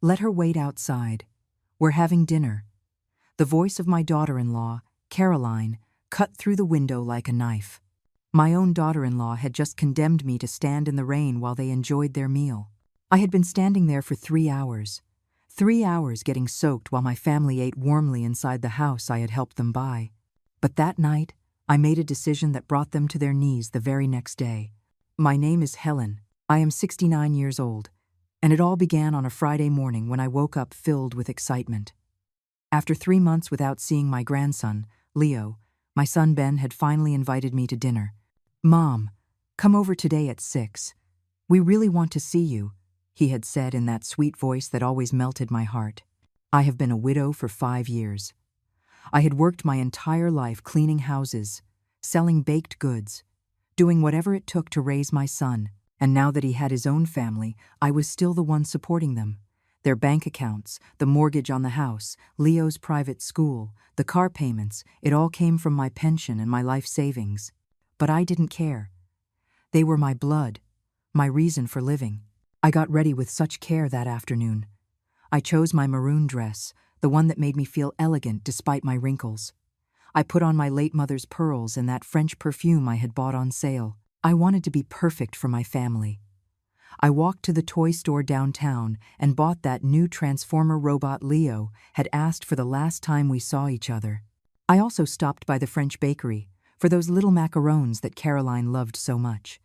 Let her wait outside. We're having dinner." The voice of my daughter-in-law, Caroline, cut through the window like a knife. My own daughter-in-law had just condemned me to stand in the rain while they enjoyed their meal. I had been standing there for 3 hours. 3 hours getting soaked while my family ate warmly inside the house I had helped them buy. But that night, I made a decision that brought them to their knees the very next day. My name is Helen. I am 69 years old, and it all began on a Friday morning when I woke up filled with excitement. After 3 months without seeing my grandson, Leo, my son Ben had finally invited me to dinner. "Mom, come over today at 6. We really want to see you," he had said in that sweet voice that always melted my heart. I have been a widow for 5 years. I had worked my entire life cleaning houses, selling baked goods, doing whatever it took to raise my son, and now that he had his own family, I was still the one supporting them. Their bank accounts, the mortgage on the house, Leo's private school, the car payments, it all came from my pension and my life savings. But I didn't care. They were my blood, my reason for living. I got ready with such care that afternoon. I chose my maroon dress, the one that made me feel elegant despite my wrinkles. I put on my late mother's pearls and that French perfume I had bought on sale. I wanted to be perfect for my family. I walked to the toy store downtown and bought that new Transformer robot Leo had asked for the last time we saw each other. I also stopped by the French bakery for those little macarons that Caroline loved so much.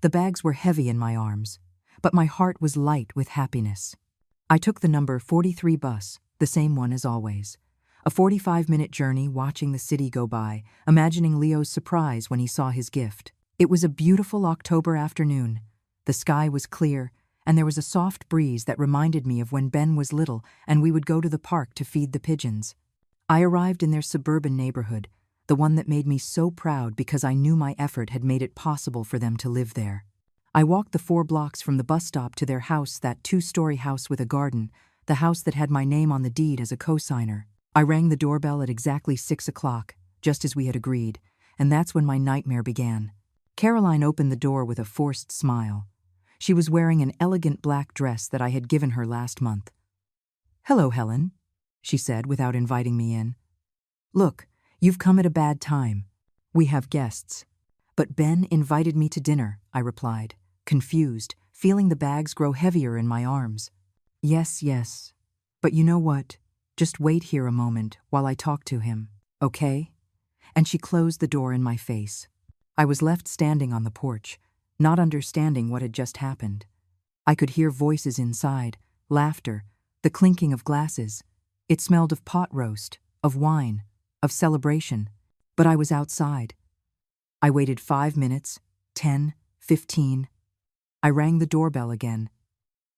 The bags were heavy in my arms, but my heart was light with happiness. I took the number 43 bus, the same one as always. A 45-minute journey watching the city go by, imagining Leo's surprise when he saw his gift. It was a beautiful October afternoon. The sky was clear, and there was a soft breeze that reminded me of when Ben was little and we would go to the park to feed the pigeons. I arrived in their suburban neighborhood, the one that made me so proud because I knew my effort had made it possible for them to live there. I walked the 4 blocks from the bus stop to their house, that 2-story house with a garden, the house that had my name on the deed as a co-signer. I rang the doorbell at exactly 6 o'clock, just as we had agreed, and that's when my nightmare began. Caroline opened the door with a forced smile. She was wearing an elegant black dress that I had given her last month. "Hello, Helen," she said without inviting me in. "Look, you've come at a bad time. We have guests." "But Ben invited me to dinner," I replied, confused, feeling the bags grow heavier in my arms. Yes, but you know what? Just wait here a moment while I talk to him, okay?" And she closed the door in my face. I was left standing on the porch, not understanding what had just happened. I could hear voices inside, laughter, the clinking of glasses. It smelled of pot roast, of wine, of celebration. But I was outside. I waited 5 minutes, 10, 15. I rang the doorbell again.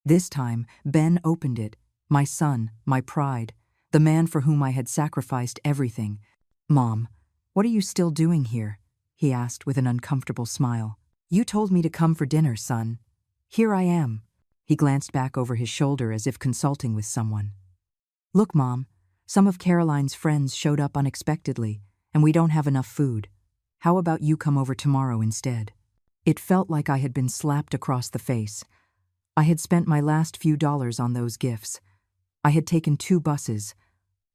This time, Ben opened it, my son, my pride, the man for whom I had sacrificed everything. "Mom, what are you still doing here?" he asked with an uncomfortable smile. "You told me to come for dinner, son. Here I am." He glanced back over his shoulder as if consulting with someone. "Look, Mom, some of Caroline's friends showed up unexpectedly, and we don't have enough food. How about you come over tomorrow instead?" It felt like I had been slapped across the face. I had spent my last few dollars on those gifts. I had taken 2 buses.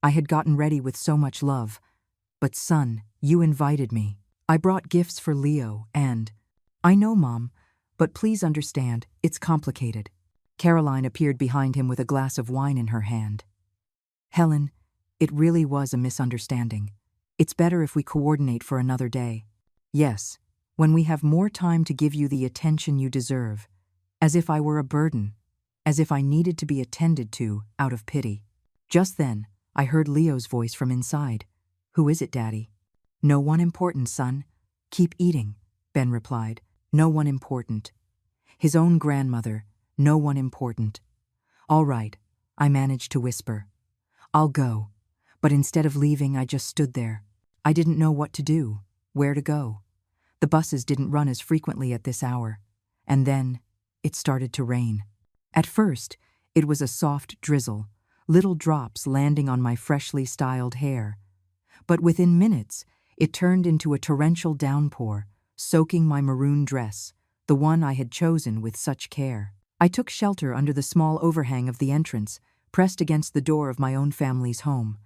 I had gotten ready with so much love. But son, you invited me. I brought gifts for Leo and... "I know, Mom, but please understand, it's complicated." Caroline appeared behind him with a glass of wine in her hand. "Helen, it really was a misunderstanding. It's better if we coordinate for another day. Yes, when we have more time to give you the attention you deserve. As if I were a burden. As if I needed to be attended to out of pity." Just then, I heard Leo's voice from inside. "Who is it, Daddy?" "No one important, son. Keep eating," Ben replied. "No one important." His own grandmother, no one important. "All right," I managed to whisper. "I'll go." But instead of leaving, I just stood there. I didn't know what to do, where to go. The buses didn't run as frequently at this hour. And then, it started to rain. At first, it was a soft drizzle, little drops landing on my freshly styled hair. But within minutes, it turned into a torrential downpour, soaking my maroon dress, the one I had chosen with such care. I took shelter under the small overhang of the entrance, pressed against the door of my own family's home.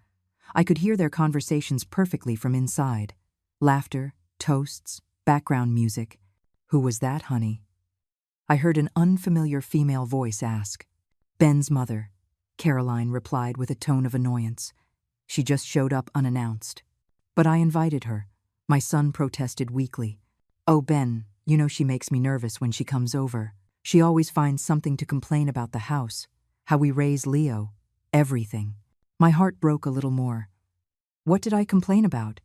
I could hear their conversations perfectly from inside. Laughter, toasts, background music. "Who was that, honey?" I heard an unfamiliar female voice ask. "Ben's mother," Caroline replied with a tone of annoyance. "She just showed up unannounced." "But I invited her," my son protested weakly. "Oh, Ben, you know she makes me nervous when she comes over. She always finds something to complain about the house, how we raise Leo, everything." My heart broke a little more. What did I complain about?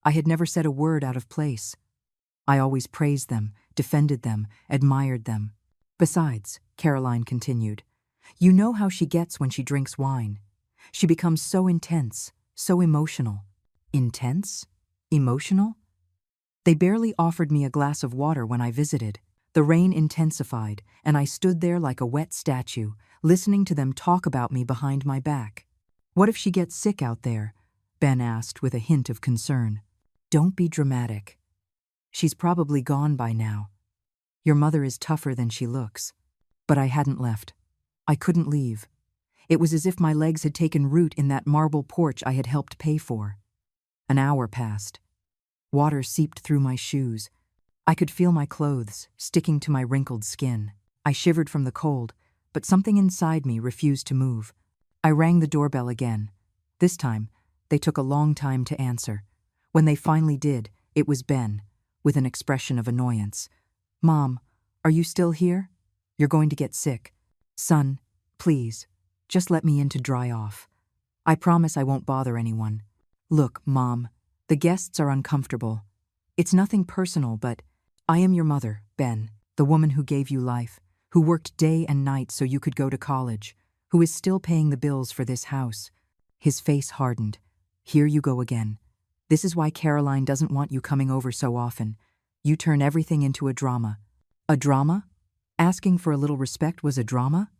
I had never said a word out of place. I always praised them, defended them, admired them. "Besides," Caroline continued, "you know how she gets when she drinks wine. She becomes so intense, so emotional." Intense? Emotional? They barely offered me a glass of water when I visited. The rain intensified, and I stood there like a wet statue, listening to them talk about me behind my back. "What if she gets sick out there?" Ben asked with a hint of concern. "Don't be dramatic. She's probably gone by now. Your mother is tougher than she looks." But I hadn't left. I couldn't leave. It was as if my legs had taken root in that marble porch I had helped pay for. An hour passed. Water seeped through my shoes. I could feel my clothes sticking to my wrinkled skin. I shivered from the cold, but something inside me refused to move. I rang the doorbell again. This time, they took a long time to answer. When they finally did, it was Ben, with an expression of annoyance. "Mom, are you still here? You're going to get sick. Son, please, just let me in to dry off. I promise I won't bother anyone. Look, Mom, the guests are uncomfortable. It's nothing personal, but I am your mother, Ben, the woman who gave you life, who worked day and night so you could go to college, who is still paying the bills for this house." His face hardened. "Here you go again. This is why Caroline doesn't want you coming over so often. You turn everything into a drama." "A drama? Asking for a little respect was a drama?"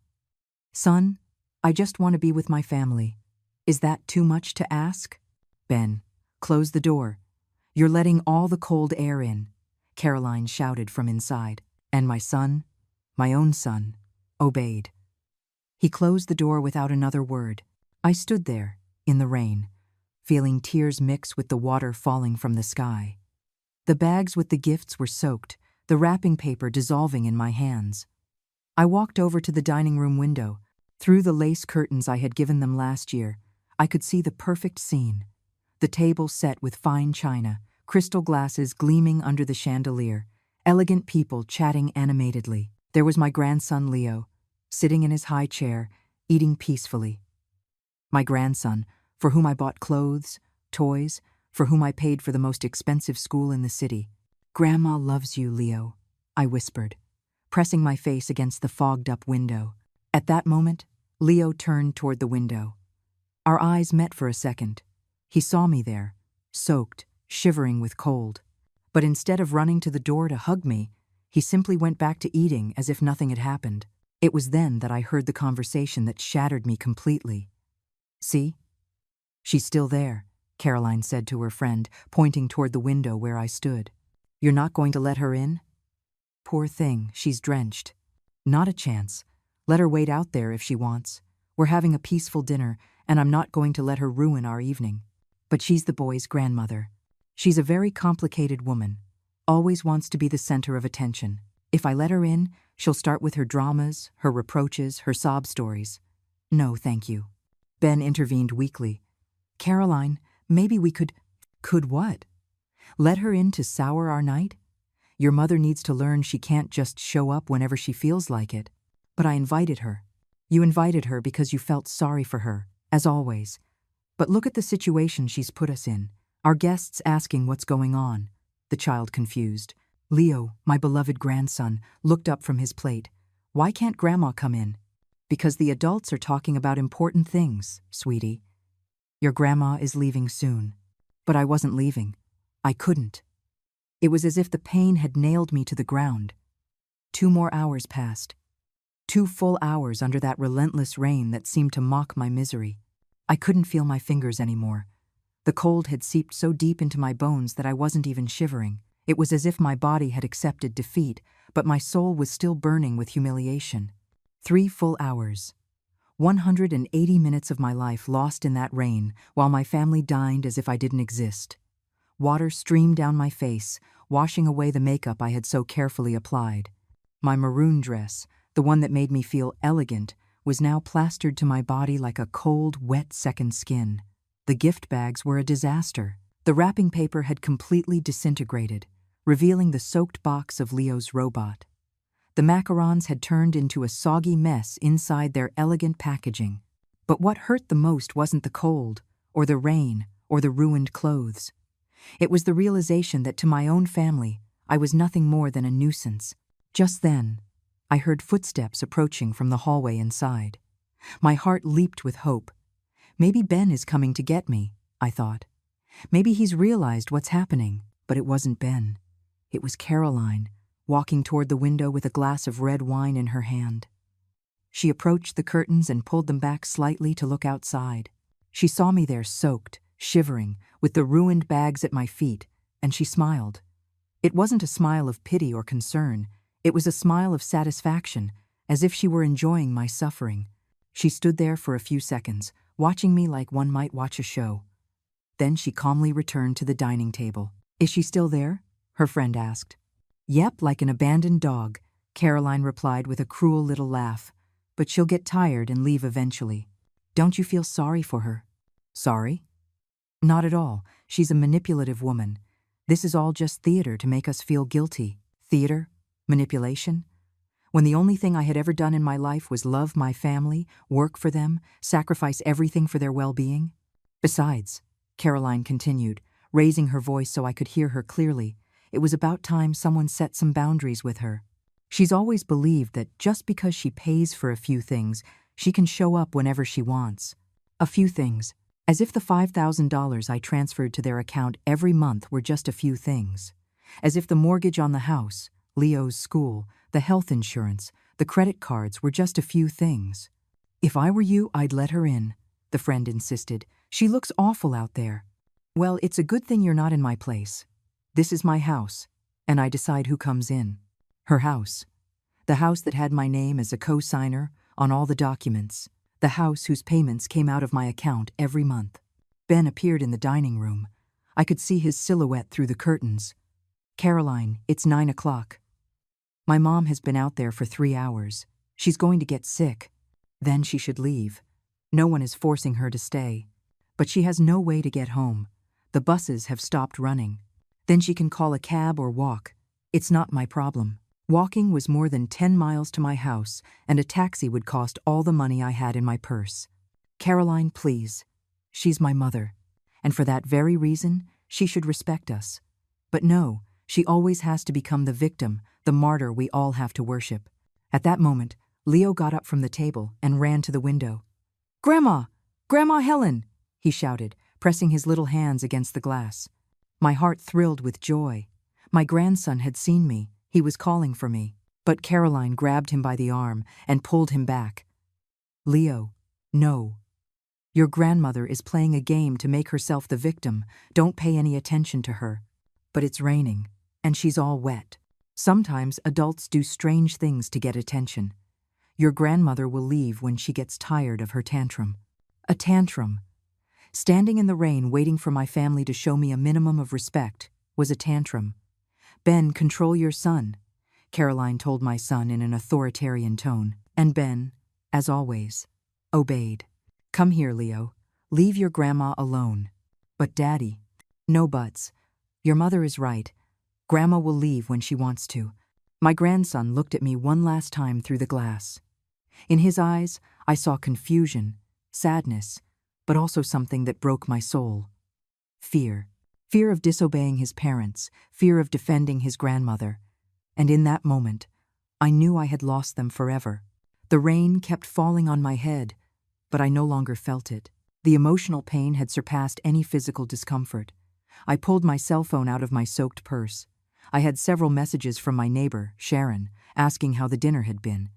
"Son, I just want to be with my family. Is that too much to ask?" "Ben, close the door. You're letting all the cold air in," Caroline shouted from inside. And my son, my own son, obeyed. He closed the door without another word. I stood there, in the rain, feeling tears mix with the water falling from the sky. The bags with the gifts were soaked, the wrapping paper dissolving in my hands. I walked over to the dining room window. Through the lace curtains I had given them last year, I could see the perfect scene. The table set with fine china, crystal glasses gleaming under the chandelier, elegant people chatting animatedly. There was my grandson Leo, sitting in his high chair, eating peacefully. My grandson, for whom I bought clothes, toys, for whom I paid for the most expensive school in the city. "Grandma loves you, Leo," I whispered, pressing my face against the fogged-up window. At that moment, Leo turned toward the window. Our eyes met for a second. He saw me there, soaked, shivering with cold. But instead of running to the door to hug me, he simply went back to eating as if nothing had happened. It was then that I heard the conversation that shattered me completely. "See? She's still there," Caroline said to her friend, pointing toward the window where I stood. "You're not going to let her in? Poor thing, she's drenched." "Not a chance. Let her wait out there if she wants. We're having a peaceful dinner, and I'm not going to let her ruin our evening." But she's the boy's grandmother. She's a very complicated woman, always wants to be the center of attention. If I let her in, she'll start with her dramas, her reproaches, her sob stories. "No, thank you." Ben intervened weakly. "Caroline, maybe we could—" "Could what? Let her in to sour our night? Your mother needs to learn she can't just show up whenever she feels like it." "But I invited her." "You invited her because you felt sorry for her, as always. But look at the situation she's put us in. Our guests asking what's going on." The child confused. Leo, my beloved grandson, looked up from his plate. "Why can't Grandma come in?" "Because the adults are talking about important things, sweetie. Your grandma is leaving soon." But I wasn't leaving. I couldn't. It was as if the pain had nailed me to the ground. 2 more hours passed. 2 full hours under that relentless rain that seemed to mock my misery. I couldn't feel my fingers anymore. The cold had seeped so deep into my bones that I wasn't even shivering. It was as if my body had accepted defeat, but my soul was still burning with humiliation. 3 full hours. 180 minutes of my life lost in that rain while my family dined as if I didn't exist. Water streamed down my face, washing away the makeup I had so carefully applied. My maroon dress, the one that made me feel elegant, was now plastered to my body like a cold, wet second skin. The gift bags were a disaster. The wrapping paper had completely disintegrated, revealing the soaked box of Leo's robot. The macarons had turned into a soggy mess inside their elegant packaging. But what hurt the most wasn't the cold, or the rain, or the ruined clothes. It was the realization that to my own family, I was nothing more than a nuisance. Just then, I heard footsteps approaching from the hallway inside. My heart leaped with hope. Maybe Ben is coming to get me, I thought. Maybe he's realized what's happening, but it wasn't Ben. It was Caroline, walking toward the window with a glass of red wine in her hand. She approached the curtains and pulled them back slightly to look outside. She saw me there soaked, shivering, with the ruined bags at my feet, and she smiled. It wasn't a smile of pity or concern. It was a smile of satisfaction, as if she were enjoying my suffering. She stood there for a few seconds, watching me like one might watch a show. Then she calmly returned to the dining table. "Is she still there?" her friend asked. "Yep, like an abandoned dog," Caroline replied with a cruel little laugh. "But she'll get tired and leave eventually. Don't you feel sorry for her?" "Sorry?" "Not at all. She's a manipulative woman. This is all just theater to make us feel guilty." Theater? Manipulation? When the only thing I had ever done in my life was love my family, work for them, sacrifice everything for their well-being? Besides, Caroline continued, raising her voice so I could hear her clearly, it was about time someone set some boundaries with her. She's always believed that just because she pays for a few things, she can show up whenever she wants. A few things. As if the $5,000 I transferred to their account every month were just a few things. As if the mortgage on the house, Leo's school, the health insurance, the credit cards were just a few things. "If I were you, I'd let her in," the friend insisted. "She looks awful out there." "Well, it's a good thing you're not in my place. This is my house, and I decide who comes in." Her house. The house that had my name as a co-signer on all the documents. The house whose payments came out of my account every month. Ben appeared in the dining room. I could see his silhouette through the curtains. "Caroline, it's 9 o'clock. My mom has been out there for 3 hours. She's going to get sick. Then she should leave. No one is forcing her to stay. But she has no way to get home. The buses have stopped running. Then she can call a cab or walk. It's not my problem." Walking was more than 10 miles to my house, and a taxi would cost all the money I had in my purse. "Caroline, please. She's my mother. And for that very reason, she should respect us. But no, she always has to become the victim, the martyr we all have to worship." At that moment, Leo got up from the table and ran to the window. "Grandma! Grandma Helen!" he shouted, pressing his little hands against the glass. My heart thrilled with joy. My grandson had seen me. He was calling for me. But Caroline grabbed him by the arm and pulled him back. "Leo, no. Your grandmother is playing a game to make herself the victim. Don't pay any attention to her. But it's raining, and she's all wet. Sometimes adults do strange things to get attention. Your grandmother will leave when she gets tired of her tantrum." A tantrum. Standing in the rain waiting for my family to show me a minimum of respect was a tantrum. "Ben, control your son," Caroline told my son in an authoritarian tone. And Ben, as always, obeyed. "Come here, Leo. Leave your grandma alone." "But Daddy." "No buts. Your mother is right. Grandma will leave when she wants to." My grandson looked at me one last time through the glass. In his eyes, I saw confusion, sadness, but also something that broke my soul. Fear. Fear of disobeying his parents, fear of defending his grandmother. And in that moment, I knew I had lost them forever. The rain kept falling on my head, but I no longer felt it. The emotional pain had surpassed any physical discomfort. I pulled my cell phone out of my soaked purse. I had several messages from my neighbor, Sharon, asking how the dinner had been.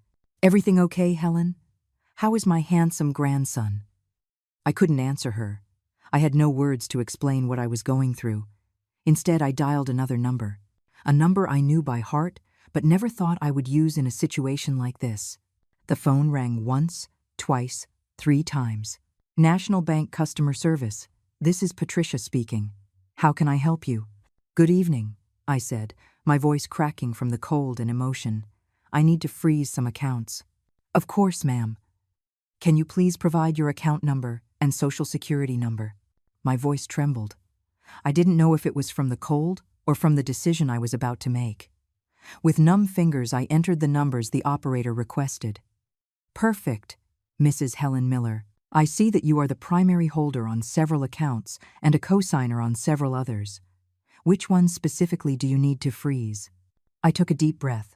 "Everything okay, Helen? How is my handsome grandson?" I couldn't answer her. I had no words to explain what I was going through. Instead, I dialed another number. A number I knew by heart, but never thought I would use in a situation like this. The phone rang once, twice, 3 times. National Bank Customer Service. This is Patricia speaking. How can I help you? Good evening, I said, my voice cracking from the cold and emotion. I need to freeze some accounts. Of course, ma'am. Can you please provide your account number and social security number? My voice trembled. I didn't know if it was from the cold or from the decision I was about to make. With numb fingers, I entered the numbers the operator requested. Perfect, Mrs. Helen Miller. I see that you are the primary holder on several accounts and a cosigner on several others. Which ones specifically do you need to freeze? I took a deep breath.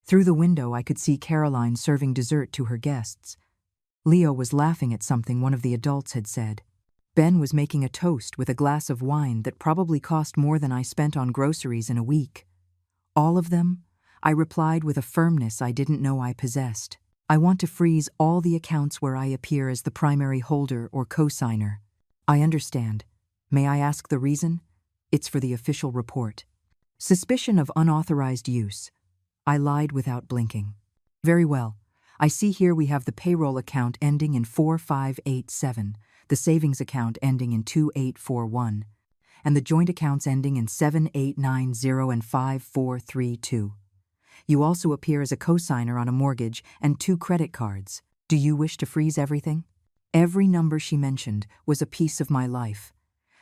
Through the window, I could see Caroline serving dessert to her guests. Leo was laughing at something one of the adults had said. Ben was making a toast with a glass of wine that probably cost more than I spent on groceries in a week. All of them? I replied with a firmness I didn't know I possessed. I want to freeze all the accounts where I appear as the primary holder or cosigner. I understand. May I ask the reason? It's for the official report. Suspicion of unauthorized use. I lied without blinking. Very well. I see here we have the payroll account ending in 4587, the savings account ending in 2841, and the joint accounts ending in 7890 and 5432. You also appear as a cosigner on a mortgage and 2 credit cards. Do you wish to freeze everything? Every number she mentioned was a piece of my life.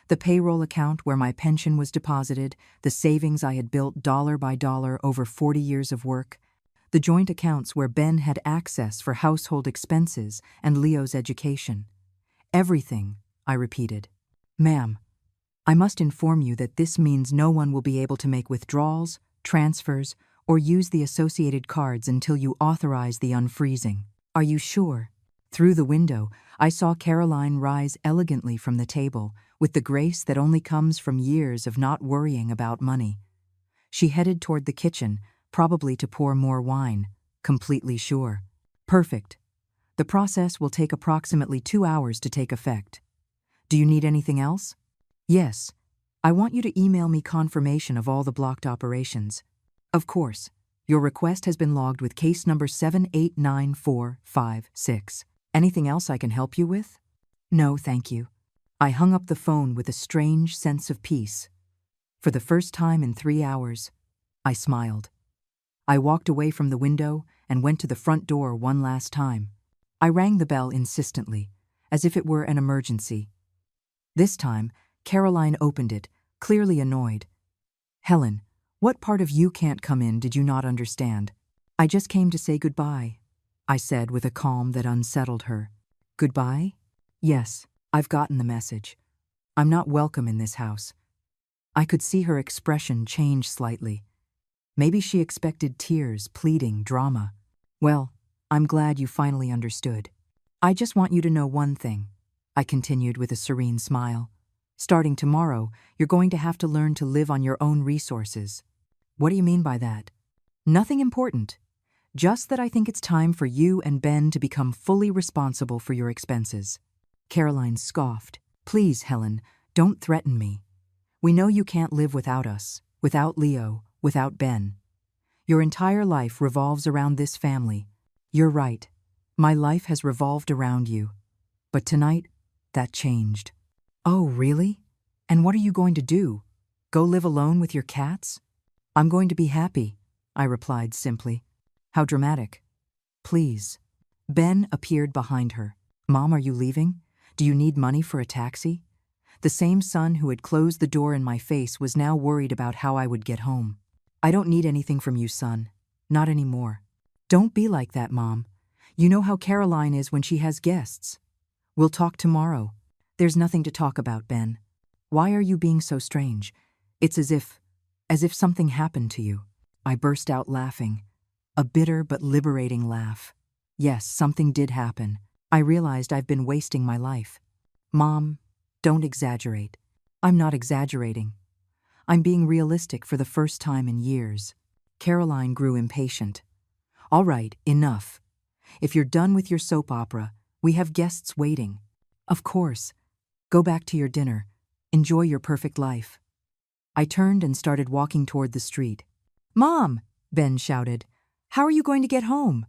The payroll account where my pension was deposited, the savings I had built dollar by dollar over 40 years of work, the joint accounts where Ben had access for household expenses and Leo's education. Everything, I repeated. Ma'am, I must inform you that this means no one will be able to make withdrawals, transfers, or use the associated cards until you authorize the unfreezing. Are you sure? Through the window, I saw Caroline rise elegantly from the table, with the grace that only comes from years of not worrying about money. She headed toward the kitchen, probably to pour more wine, completely sure. Perfect. The process will take approximately 2 hours to take effect. Do you need anything else? Yes. I want you to email me confirmation of all the blocked operations. Of course. Your request has been logged with case number 789456. Anything else I can help you with? No, thank you. I hung up the phone with a strange sense of peace. For the first time in 3 hours, I smiled. I walked away from the window and went to the front door one last time. I rang the bell insistently, as if it were an emergency. This time, Caroline opened it, clearly annoyed. Helen, what part of you can't come in did you not understand? I just came to say goodbye, I said with a calm that unsettled her. Goodbye? Yes, I've gotten the message. I'm not welcome in this house. I could see her expression change slightly. Maybe she expected tears, pleading, drama. Well, I'm glad you finally understood. I just want you to know one thing, I continued with a serene smile. Starting tomorrow, you're going to have to learn to live on your own resources. What do you mean by that? Nothing important. Just that I think it's time for you and Ben to become fully responsible for your expenses. Caroline scoffed. Please, Helen, don't threaten me. We know you can't live without us, without Leo, without Ben. Your entire life revolves around this family. You're right. My life has revolved around you. But tonight, that changed. Oh, really? And what are you going to do? Go live alone with your cats? I'm going to be happy, I replied simply. How dramatic. Please. Ben appeared behind her. Mom, are you leaving? Do you need money for a taxi? The same son who had closed the door in my face was now worried about how I would get home. I don't need anything from you, son. Not anymore. Don't be like that, Mom. You know how Caroline is when she has guests. We'll talk tomorrow. There's nothing to talk about, Ben. Why are you being so strange? It's as if something happened to you. I burst out laughing. A bitter but liberating laugh. Yes, something did happen. I realized I've been wasting my life. Mom, don't exaggerate. I'm not exaggerating. I'm being realistic for the first time in years. Caroline grew impatient. All right, enough. If you're done with your soap opera, we have guests waiting. Of course. Go back to your dinner. Enjoy your perfect life. I turned and started walking toward the street. Mom, Ben shouted. How are you going to get home?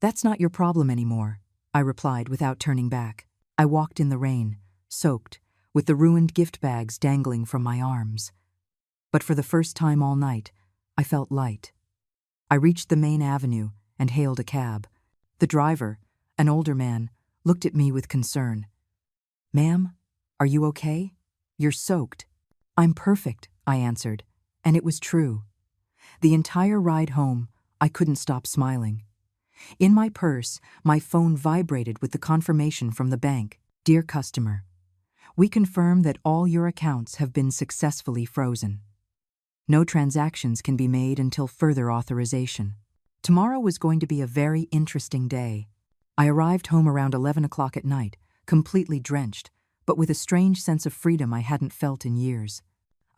That's not your problem anymore, I replied without turning back. I walked in the rain, soaked, with the ruined gift bags dangling from my arms. But for the first time all night, I felt light. I reached the main avenue and hailed a cab. The driver, an older man, looked at me with concern. "Ma'am, are you okay? You're soaked." "I'm perfect," I answered, and it was true. The entire ride home, I couldn't stop smiling. In my purse, my phone vibrated with the confirmation from the bank. "Dear customer, we confirm that all your accounts have been successfully frozen. No transactions can be made until further authorization." Tomorrow was going to be a very interesting day. I arrived home around 11 o'clock at night, completely drenched, but with a strange sense of freedom I hadn't felt in years.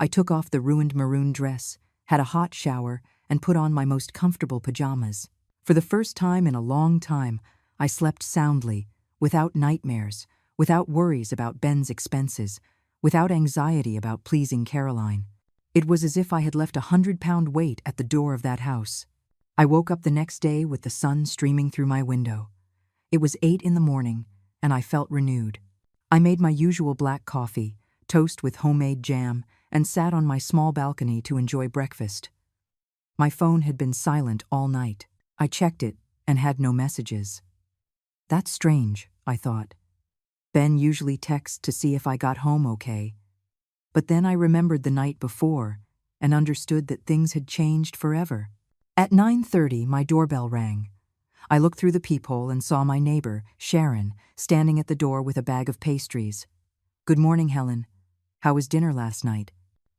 I took off the ruined maroon dress, had a hot shower, and put on my most comfortable pajamas. For the first time in a long time, I slept soundly, without nightmares, without worries about Ben's expenses, without anxiety about pleasing Caroline. It was as if I had left a 100-pound weight at the door of that house. I woke up the next day with the sun streaming through my window. It was 8 in the morning, and I felt renewed. I made my usual black coffee, toast with homemade jam, and sat on my small balcony to enjoy breakfast. My phone had been silent all night. I checked it and had no messages. That's strange, I thought. Ben usually texts to see if I got home okay. But then I remembered the night before and understood that things had changed forever. At 9:30, my doorbell rang. I looked through the peephole and saw my neighbor, Sharon, standing at the door with a bag of pastries. "Good morning, Helen. How was dinner last night?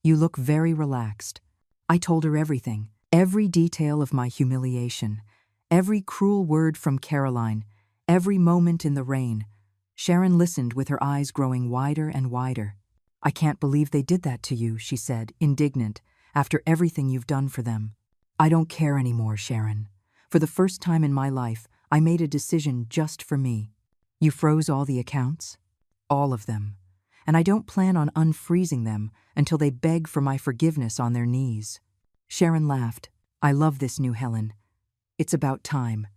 You look very relaxed." I told her everything, every detail of my humiliation, every cruel word from Caroline, every moment in the rain. Sharon listened with her eyes growing wider and wider. "I can't believe they did that to you," she said, indignant, "after everything you've done for them." "I don't care anymore, Sharon. For the first time in my life, I made a decision just for me. You froze all the accounts? All of them. And I don't plan on unfreezing them until they beg for my forgiveness on their knees." Sharon laughed. "I love this new Helen. It's about time."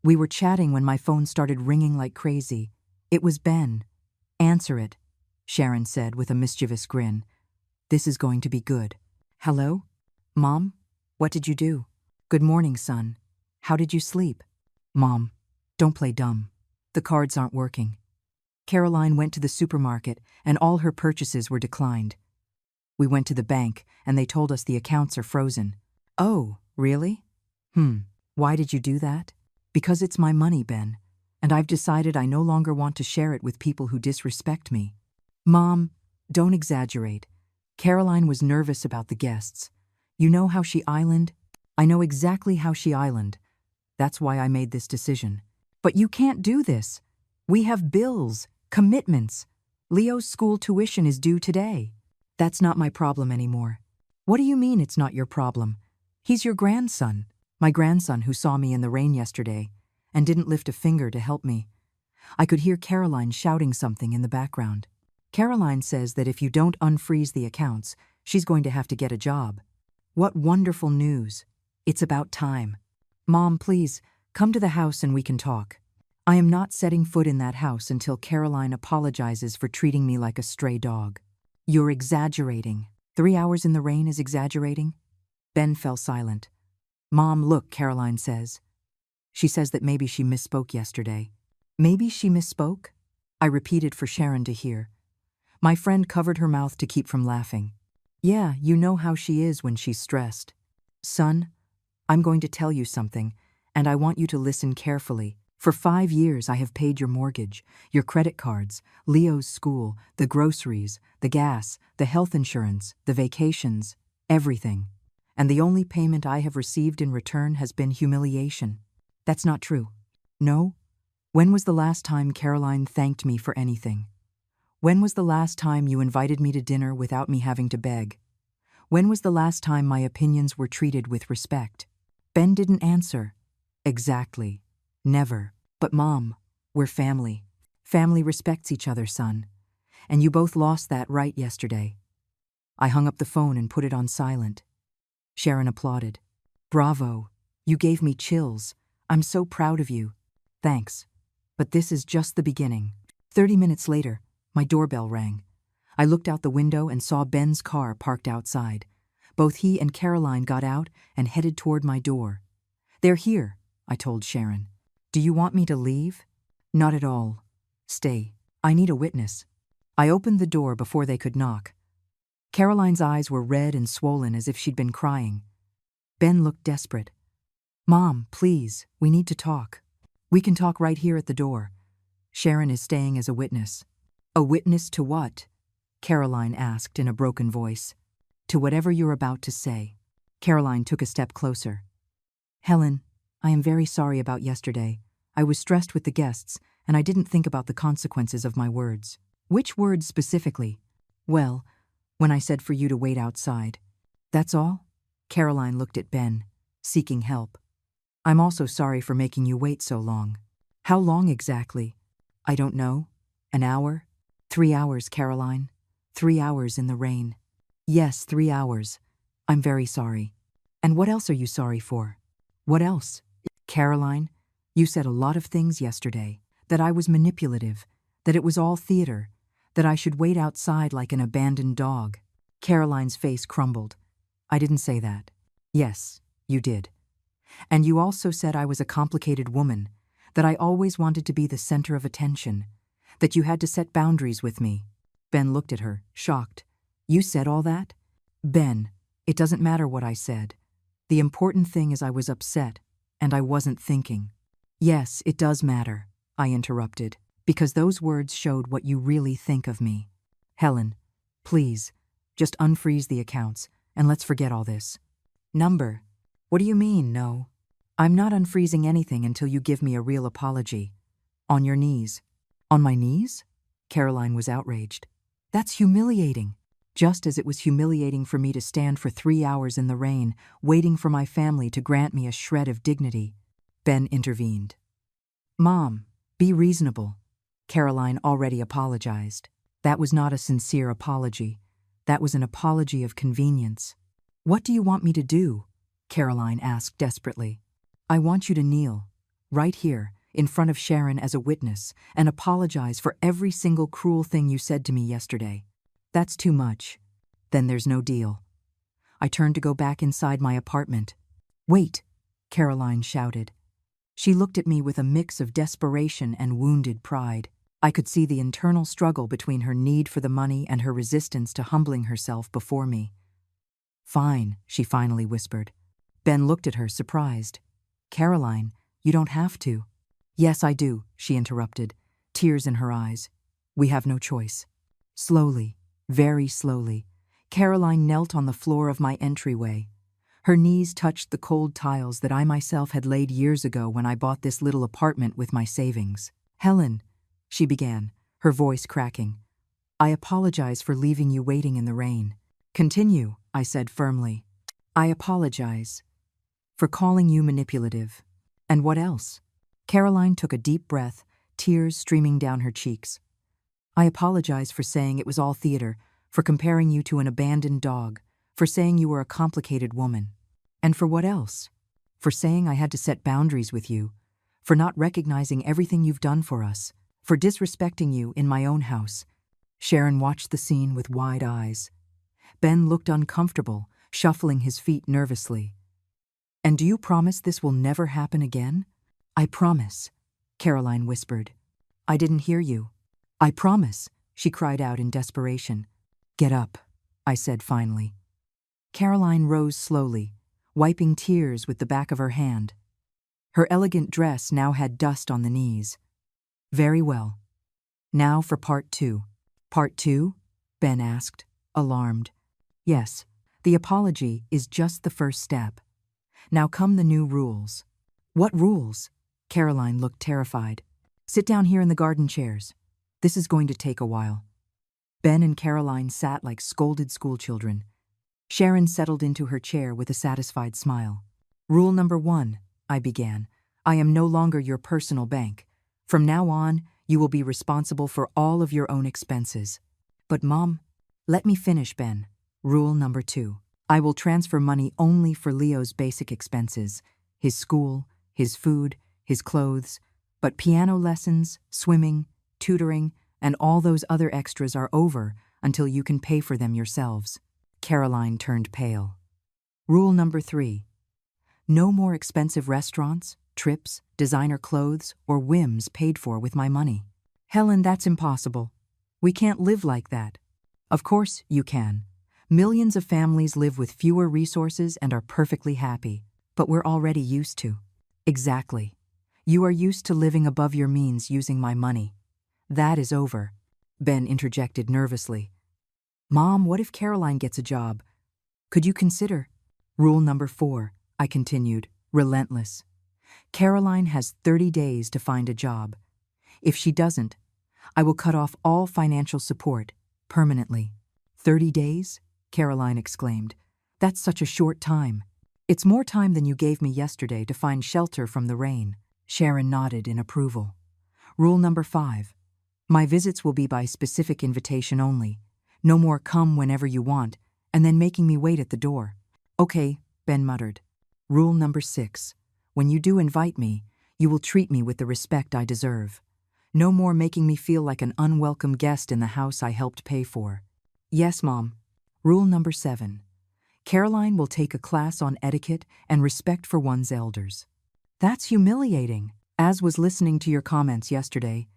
We were chatting when my phone started ringing like crazy. It was Ben. "Answer it," Sharon said with a mischievous grin. "This is going to be good." "Hello? Mom? What did you do?" "Good morning, son. How did you sleep?" "Mom, don't play dumb. The cards aren't working." Caroline went to the supermarket and all her purchases were declined. We went to the bank and they told us the accounts are frozen. "Oh, really? Why did you do that?" "Because it's my money, Ben, and I've decided I no longer want to share it with people who disrespect me." "Mom, don't exaggerate. Caroline was nervous about the guests. You know how she islanded?" "I know exactly how she islanded. That's why I made this decision." "But you can't do this. We have bills, commitments. Leo's school tuition is due today." "That's not my problem anymore." "What do you mean it's not your problem? He's your grandson." "My grandson who saw me in the rain yesterday and didn't lift a finger to help me." I could hear Caroline shouting something in the background. "Caroline says that if you don't unfreeze the accounts, she's going to have to get a job." "What wonderful news. It's about time." "Mom, please, come to the house and we can talk." "I am not setting foot in that house until Caroline apologizes for treating me like a stray dog." "You're exaggerating." 3 hours in the rain is exaggerating?" Ben fell silent. "Mom, look," Caroline says. She says that maybe she misspoke yesterday. "Maybe she misspoke?" I repeated for Sharon to hear. My friend covered her mouth to keep from laughing. "Yeah, you know how she is when she's stressed." "Son, I'm going to tell you something, and I want you to listen carefully. For 5 years I have paid your mortgage, your credit cards, Leo's school, the groceries, the gas, the health insurance, the vacations, everything. And the only payment I have received in return has been humiliation." "That's not true." "No? When was the last time Caroline thanked me for anything? When was the last time you invited me to dinner without me having to beg? When was the last time my opinions were treated with respect?" Ben didn't answer. "Exactly. Never. But Mom, we're family. Family respects each other, son. And you both lost that right yesterday." I hung up the phone and put it on silent. Sharon applauded. "Bravo. You gave me chills. I'm so proud of you." Thanks. But this is just the beginning. 30 minutes later, my doorbell rang. I looked out the window and saw Ben's car parked outside. Both he and Caroline got out and headed toward my door. They're here, I told Sharon. Do you want me to leave? Not at all. Stay. I need a witness. I opened the door before they could knock. Caroline's eyes were red and swollen as if she'd been crying. Ben looked desperate. Mom, please, we need to talk. We can talk right here at the door. Sharon is staying as a witness. A witness to what? Caroline asked in a broken voice. To whatever you're about to say. Caroline took a step closer. Helen, I am very sorry about yesterday. I was stressed with the guests, and I didn't think about the consequences of my words. Which words specifically? Well, when I said for you to wait outside. That's all? Caroline looked at Ben, seeking help. I'm also sorry for making you wait so long. How long exactly? I don't know. An hour? 3 hours, Caroline. 3 hours in the rain. Yes, 3 hours. I'm very sorry. And what else are you sorry for? What else? Caroline, you said a lot of things yesterday. That I was manipulative. That it was all theater. That I should wait outside like an abandoned dog. Caroline's face crumbled. I didn't say that. Yes, you did. And you also said I was a complicated woman, that I always wanted to be the center of attention, that you had to set boundaries with me. Ben looked at her, shocked. You said all that? Ben, it doesn't matter what I said. The important thing is I was upset, and I wasn't thinking. Yes, it does matter, I interrupted, because those words showed what you really think of me. Helen, please, just unfreeze the accounts, and let's forget all this. Number. What do you mean, no? I'm not unfreezing anything until you give me a real apology. On your knees. On my knees? Caroline was outraged. That's humiliating. Just as it was humiliating for me to stand for 3 hours in the rain, waiting for my family to grant me a shred of dignity. Ben intervened. Mom, be reasonable. Caroline already apologized. That was not a sincere apology. That was an apology of convenience. What do you want me to do? Caroline asked desperately. I want you to kneel, right here, in front of Sharon as a witness, and apologize for every single cruel thing you said to me yesterday. That's too much. Then there's no deal. I turned to go back inside my apartment. Wait, Caroline shouted. She looked at me with a mix of desperation and wounded pride. I could see the internal struggle between her need for the money and her resistance to humbling herself before me. Fine, she finally whispered. Ben looked at her, surprised. Caroline, you don't have to. Yes, I do, she interrupted, tears in her eyes. We have no choice. Slowly, very slowly, Caroline knelt on the floor of my entryway. Her knees touched the cold tiles that I myself had laid years ago when I bought this little apartment with my savings. Helen, she began, her voice cracking. I apologize for leaving you waiting in the rain. Continue, I said firmly. I apologize for calling you manipulative. And what else? Caroline took a deep breath, tears streaming down her cheeks. I apologize for saying it was all theater, for comparing you to an abandoned dog, for saying you were a complicated woman. And for what else? For saying I had to set boundaries with you, for not recognizing everything you've done for us, for disrespecting you in my own house. Sharon watched the scene with wide eyes. Ben looked uncomfortable, shuffling his feet nervously. And do you promise this will never happen again? I promise, Caroline whispered. I didn't hear you. I promise, she cried out in desperation. Get up, I said finally. Caroline rose slowly, wiping tears with the back of her hand. Her elegant dress now had dust on the knees. Very well. Now for part 2. Part 2? Ben asked, alarmed. Yes, the apology is just the first step. Now come the new rules. What rules? Caroline looked terrified. Sit down here in the garden chairs. This is going to take a while. Ben and Caroline sat like scolded schoolchildren. Sharon settled into her chair with a satisfied smile. Rule number 1, I began. I am no longer your personal bank. From now on, you will be responsible for all of your own expenses. But Mom, let me finish, Ben. Rule number 2. I will transfer money only for Leo's basic expenses. His school, his food, his clothes. But piano lessons, swimming, tutoring, and all those other extras are over until you can pay for them yourselves. Caroline turned pale. Rule number 3. No more expensive restaurants, trips, designer clothes, or whims paid for with my money. Helen, that's impossible. We can't live like that. Of course you can. Millions of families live with fewer resources and are perfectly happy, but we're already used to. Exactly. You are used to living above your means using my money. That is over. Ben interjected nervously. Mom, what if Caroline gets a job? Could you consider? Rule number 4, I continued, relentless. Caroline has 30 days to find a job. If she doesn't, I will cut off all financial support, permanently. 30 days? Caroline exclaimed. That's such a short time. It's more time than you gave me yesterday to find shelter from the rain. Sharon nodded in approval. Rule number 5. My visits will be by specific invitation only. No more come whenever you want, and then making me wait at the door. Okay, Ben muttered. Rule number 6. When you do invite me, you will treat me with the respect I deserve. No more making me feel like an unwelcome guest in the house I helped pay for. Yes, Mom. Rule number 7. Caroline will take a class on etiquette and respect for one's elders. That's humiliating. As was listening to your comments yesterday,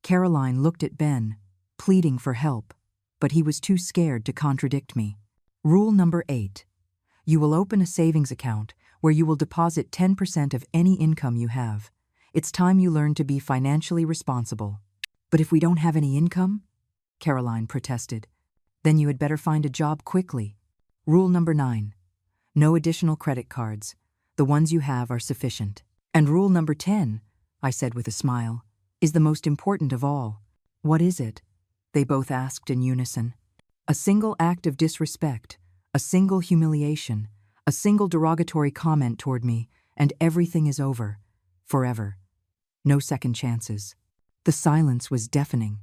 Caroline looked at Ben, pleading for help, but he was too scared to contradict me. Rule number 8. You will open a savings account where you will deposit 10% of any income you have. It's time you learn to be financially responsible. But if we don't have any income? Caroline protested. Then you had better find a job quickly. Rule number 9. No additional credit cards. The ones you have are sufficient. And rule number 10, I said with a smile, is the most important of all. What is it? They both asked in unison. A single act of disrespect, a single humiliation, a single derogatory comment toward me, and everything is over. Forever. No second chances. The silence was deafening.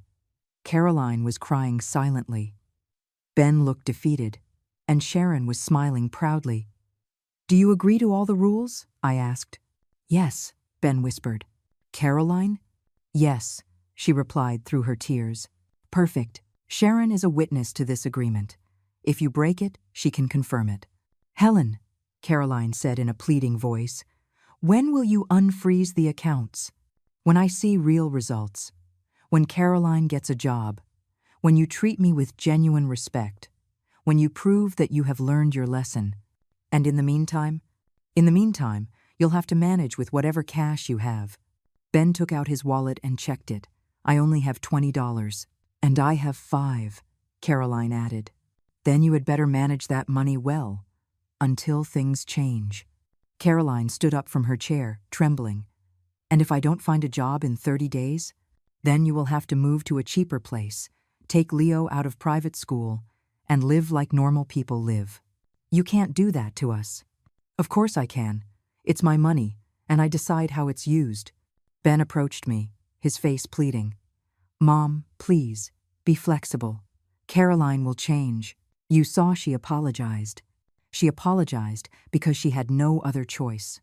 Caroline was crying silently. Ben looked defeated, and Sharon was smiling proudly. Do you agree to all the rules? I asked. Yes, Ben whispered. Caroline? Yes, she replied through her tears. Perfect. Sharon is a witness to this agreement. If you break it, she can confirm it. Helen, Caroline said in a pleading voice, when will you unfreeze the accounts? When I see real results. When Caroline gets a job. When you treat me with genuine respect. When you prove that you have learned your lesson. And in the meantime, you'll have to manage with whatever cash you have. Ben took out his wallet and checked it. I only have $20. And I have 5, Caroline added. Then you had better manage that money well, until things change. Caroline stood up from her chair, trembling. And if I don't find a job in 30 days? Then you will have to move to a cheaper place, take Leo out of private school, and live like normal people live. You can't do that to us. Of course I can. It's my money, and I decide how it's used. Ben approached me, his face pleading. Mom, please, be flexible. Caroline will change. You saw she apologized. She apologized because she had no other choice.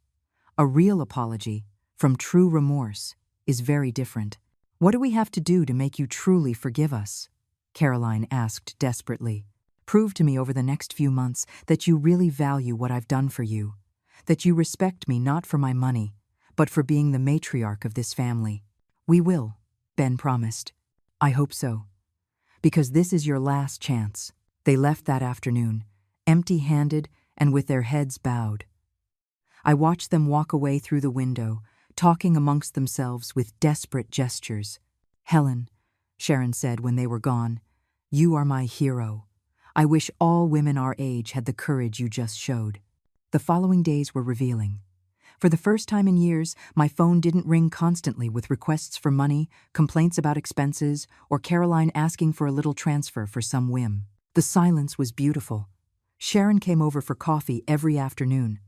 A real apology, from true remorse, is very different. What do we have to do to make you truly forgive us? Caroline asked desperately. Prove to me over the next few months that you really value what I've done for you, that you respect me not for my money, but for being the matriarch of this family. We will, Ben promised. I hope so. Because this is your last chance. They left that afternoon, empty-handed and with their heads bowed. I watched them walk away through the window, talking amongst themselves with desperate gestures. Helen, Sharon said when they were gone, you are my hero. I wish all women our age had the courage you just showed. The following days were revealing. For the first time in years, my phone didn't ring constantly with requests for money, complaints about expenses, or Caroline asking for a little transfer for some whim. The silence was beautiful. Sharon came over for coffee every afternoon.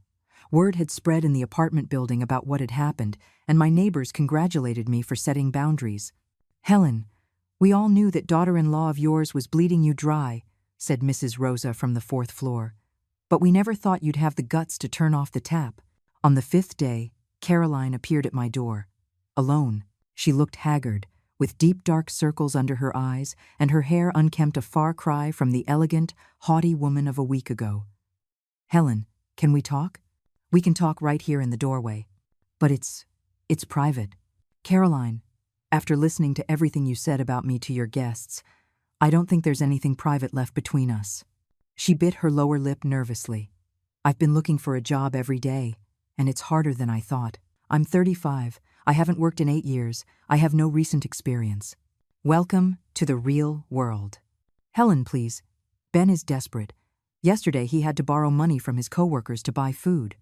Word had spread in the apartment building about what had happened, and my neighbors congratulated me for setting boundaries. Helen, we all knew that daughter-in-law of yours was bleeding you dry, said Mrs. Rosa from the 4th floor. But we never thought you'd have the guts to turn off the tap. On the 5th day, Caroline appeared at my door. alone. She looked haggard, with deep dark circles under her eyes and her hair unkempt, a far cry from the elegant, haughty woman of a week ago. Helen, can we talk? We can talk right here in the doorway. But it's private. Caroline, after listening to everything you said about me to your guests, I don't think there's anything private left between us. She bit her lower lip nervously. I've been looking for a job every day, and it's harder than I thought. I'm 35. I haven't worked in 8 years. I have no recent experience. Welcome to the real world. Helen, please. Ben is desperate. Yesterday he had to borrow money from his coworkers to buy food.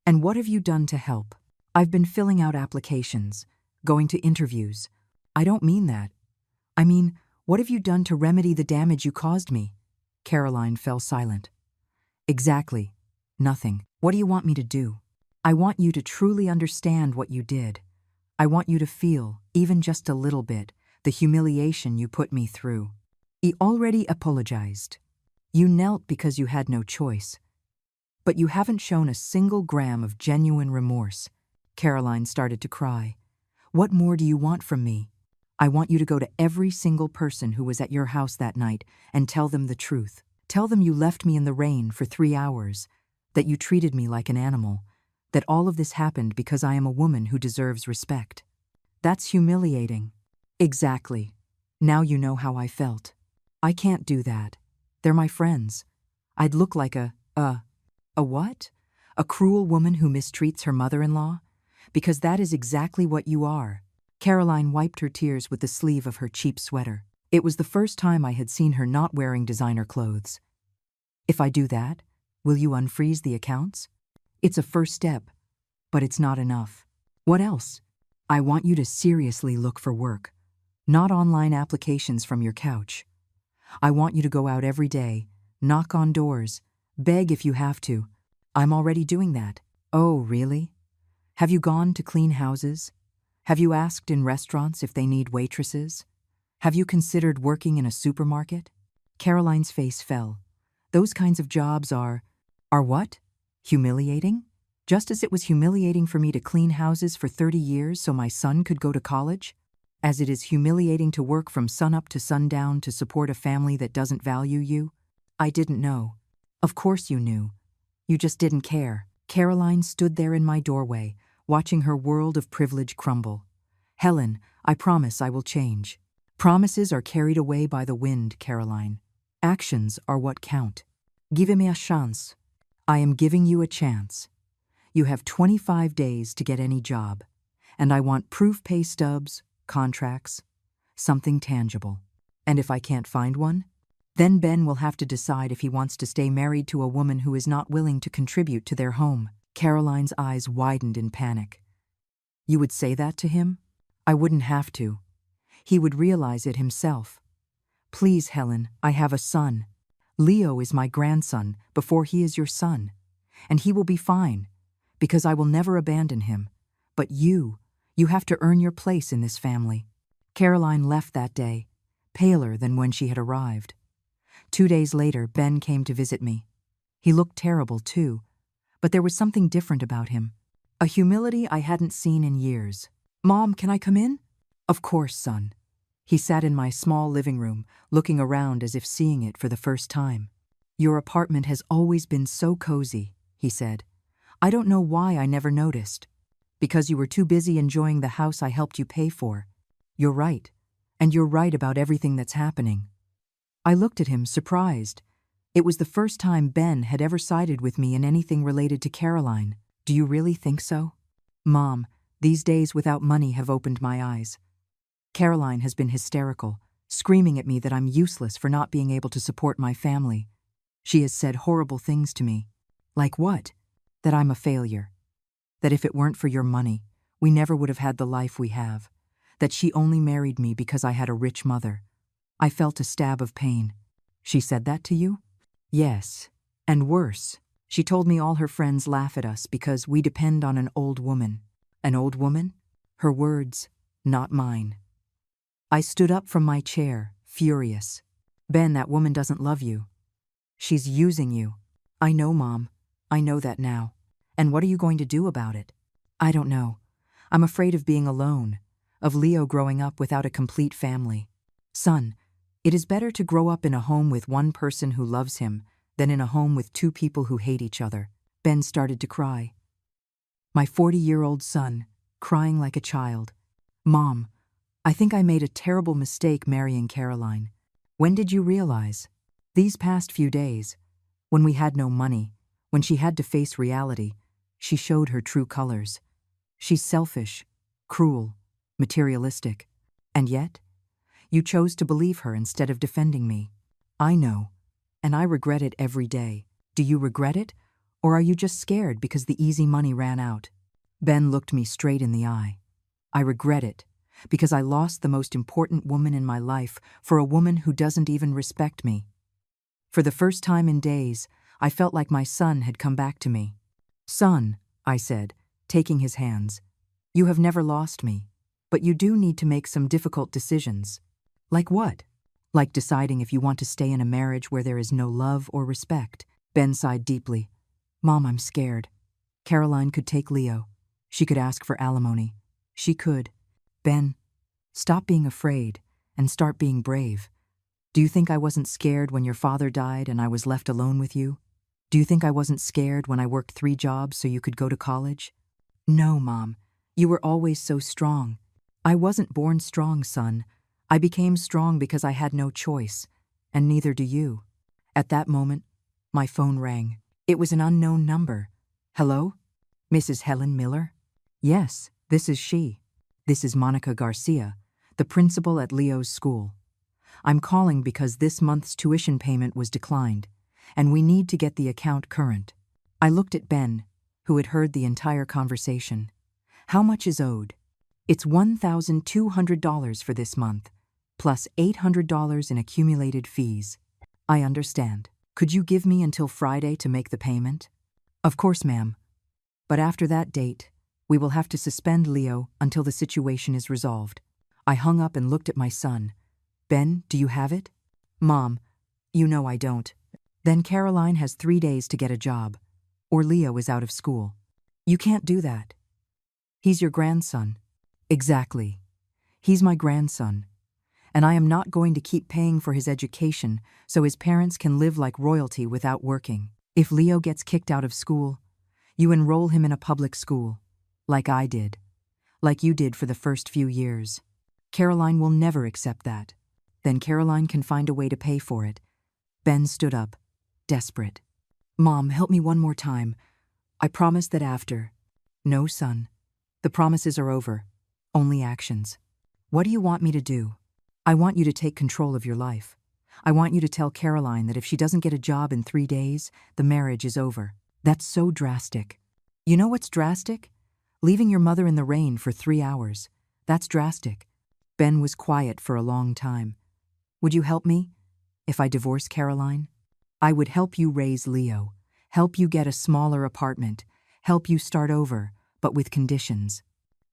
And what have you done to help? I've been filling out applications, going to interviews. I don't mean that. I mean, what have you done to remedy the damage you caused me? Caroline fell silent. Exactly. Nothing. What do you want me to do? I want you to truly understand what you did. I want you to feel, even just a little bit, the humiliation you put me through. He already apologized. You knelt because you had no choice. But you haven't shown a single gram of genuine remorse. Caroline started to cry. What more do you want from me? I want you to go to every single person who was at your house that night and tell them the truth. Tell them you left me in the rain for 3 hours, that you treated me like an animal, that all of this happened because I am a woman who deserves respect. That's humiliating. Exactly. Now you know how I felt. I can't do that. They're my friends. I'd look like a what? A cruel woman who mistreats her mother-in-law? Because that is exactly what you are. Caroline wiped her tears with the sleeve of her cheap sweater. It was the first time I had seen her not wearing designer clothes. If I do that, will you unfreeze the accounts? It's a first step, but it's not enough. What else? I want you to seriously look for work, not online applications from your couch. I want you to go out every day, knock on doors, beg if you have to. I'm already doing that. Oh, really? Have you gone to clean houses? Have you asked in restaurants if they need waitresses? Have you considered working in a supermarket? Caroline's face fell. Those kinds of jobs are what? Humiliating? Just as it was humiliating for me to clean houses for 30 years so my son could go to college? As it is humiliating to work from sunup to sundown to support a family that doesn't value you? I didn't know. Of course you knew. You just didn't care. Caroline stood there in my doorway, watching her world of privilege crumble. Helen, I promise I will change. Promises are carried away by the wind, Caroline. Actions are what count. Give me a chance. I am giving you a chance. You have 25 days to get any job, and I want proof pay stubs, contracts, something tangible. And if I can't find one, then Ben will have to decide if he wants to stay married to a woman who is not willing to contribute to their home. Caroline's eyes widened in panic. You would say that to him? I wouldn't have to. He would realize it himself. Please, Helen, I have a son. Leo is my grandson before he is your son. And he will be fine, because I will never abandon him. But you have to earn your place in this family. Caroline left that day, paler than when she had arrived. 2 days later, Ben came to visit me. He looked terrible, too, but there was something different about him, a humility I hadn't seen in years. Mom, can I come in? Of course, son. He sat in my small living room, looking around as if seeing it for the first time. Your apartment has always been so cozy, he said. I don't know why I never noticed. Because you were too busy enjoying the house I helped you pay for. You're right. And you're right about everything that's happening. I looked at him, surprised. It was the first time Ben had ever sided with me in anything related to Caroline. Do you really think so? Mom, these days without money have opened my eyes. Caroline has been hysterical, screaming at me that I'm useless for not being able to support my family. She has said horrible things to me. Like what? That I'm a failure. That if it weren't for your money, we never would have had the life we have. That she only married me because I had a rich mother. I felt a stab of pain. She said that to you? Yes, and worse. She told me all her friends laugh at us because we depend on an old woman. An old woman? Her words, not mine. I stood up from my chair, furious. Ben, that woman doesn't love you. She's using you. I know, Mom. I know that now. And what are you going to do about it? I don't know. I'm afraid of being alone. of Leo growing up without a complete family. Son, it is better to grow up in a home with one person who loves him than in a home with two people who hate each other. Ben started to cry. My 40-year-old son, crying like a child. Mom, I think I made a terrible mistake marrying Caroline. When did you realize? These past few days, when we had no money, when she had to face reality, she showed her true colors. She's selfish, cruel, materialistic. And yet, you chose to believe her instead of defending me. I know, and I regret it every day. Do you regret it? Or are you just scared because the easy money ran out? Ben looked me straight in the eye. I regret it, because I lost the most important woman in my life for a woman who doesn't even respect me. For the first time in days, I felt like my son had come back to me. Son, I said, taking his hands, you have never lost me, but you do need to make some difficult decisions. Like what? Like deciding if you want to stay in a marriage where there is no love or respect. Ben sighed deeply. Mom, I'm scared. Caroline could take Leo. She could ask for alimony. She could. Ben, stop being afraid and start being brave. Do you think I wasn't scared when your father died and I was left alone with you? Do you think I wasn't scared when I worked 3 jobs so you could go to college? No, Mom. You were always so strong. I wasn't born strong, son. I became strong because I had no choice, and neither do you. At that moment, my phone rang. It was an unknown number. Hello? Mrs. Helen Miller? Yes, this is she. This is Monica Garcia, the principal at Leo's school. I'm calling because this month's tuition payment was declined, and we need to get the account current. I looked at Ben, who had heard the entire conversation. How much is owed? It's $1,200 for this month, plus $800 in accumulated fees. I understand. Could you give me until Friday to make the payment? Of course, ma'am. But after that date, we will have to suspend Leo until the situation is resolved. I hung up and looked at my son. Ben, do you have it? Mom, you know I don't. Then Caroline has 3 days to get a job, or Leo is out of school. You can't do that. He's your grandson. Exactly. He's my grandson. And I am not going to keep paying for his education so his parents can live like royalty without working. If Leo gets kicked out of school, you enroll him in a public school, like I did, like you did for the first few years. Caroline will never accept that. Then Caroline can find a way to pay for it. Ben stood up, desperate. Mom, help me one more time. I promise that after. No, son. The promises are over. Only actions. What do you want me to do? I want you to take control of your life. I want you to tell Caroline that if she doesn't get a job in 3 days, the marriage is over. That's so drastic. You know what's drastic? Leaving your mother in the rain for 3 hours. That's drastic. Ben was quiet for a long time. Would you help me if I divorce Caroline? I would help you raise Leo, help you get a smaller apartment, help you start over, but with conditions.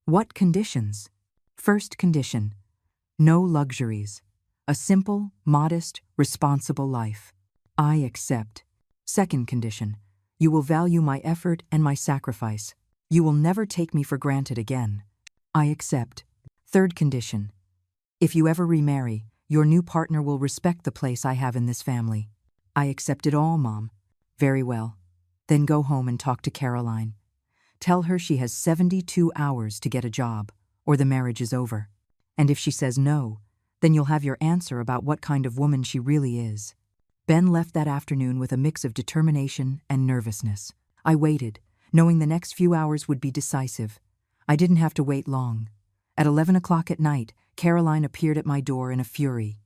What conditions? First condition. No luxuries. A simple, modest, responsible life. I accept. Second condition. You will value my effort and my sacrifice. You will never take me for granted again. I accept. Third condition. If you ever remarry, your new partner will respect the place I have in this family. I accept it all, Mom. Very well. Then go home and talk to Caroline. Tell her she has 72 hours to get a job, or the marriage is over. And if she says no, then you'll have your answer about what kind of woman she really is. Ben left that afternoon with a mix of determination and nervousness. I waited, knowing the next few hours would be decisive. I didn't have to wait long. At 11 o'clock at night, Caroline appeared at my door in a fury.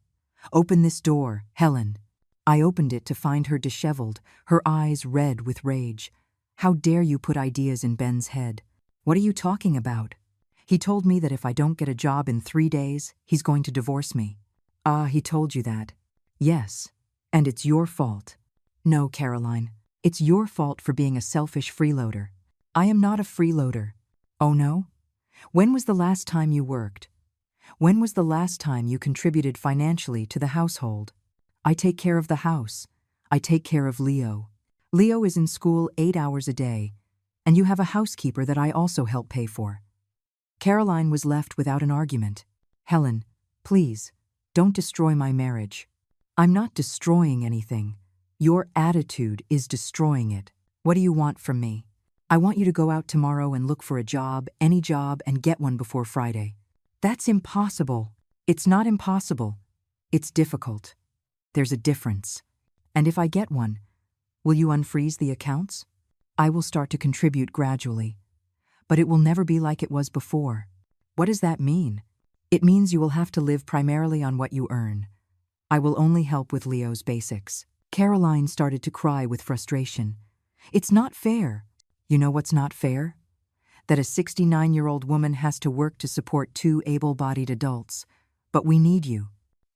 Open this door, Helen. I opened it to find her disheveled, her eyes red with rage. How dare you put ideas in Ben's head? What are you talking about? He told me that if I don't get a job in 3 days, he's going to divorce me. Ah, he told you that. Yes, and it's your fault. No, Caroline, it's your fault for being a selfish freeloader. I am not a freeloader. Oh no? When was the last time you worked? When was the last time you contributed financially to the household? I take care of the house. I take care of Leo. Leo is in school 8 hours a day, and you have a housekeeper that I also help pay for. Caroline was left without an argument. Helen, please, don't destroy my marriage. I'm not destroying anything. Your attitude is destroying it. What do you want from me? I want you to go out tomorrow and look for a job, any job, and get one before Friday. That's impossible. It's not impossible. It's difficult. There's a difference. And if I get one, will you unfreeze the accounts? I will start to contribute gradually. But it will never be like it was before. What does that mean? It means you will have to live primarily on what you earn. I will only help with Leo's basics. Caroline started to cry with frustration. It's not fair. You know what's not fair? That a 69-year-old woman has to work to support 2 able-bodied adults. But we need you.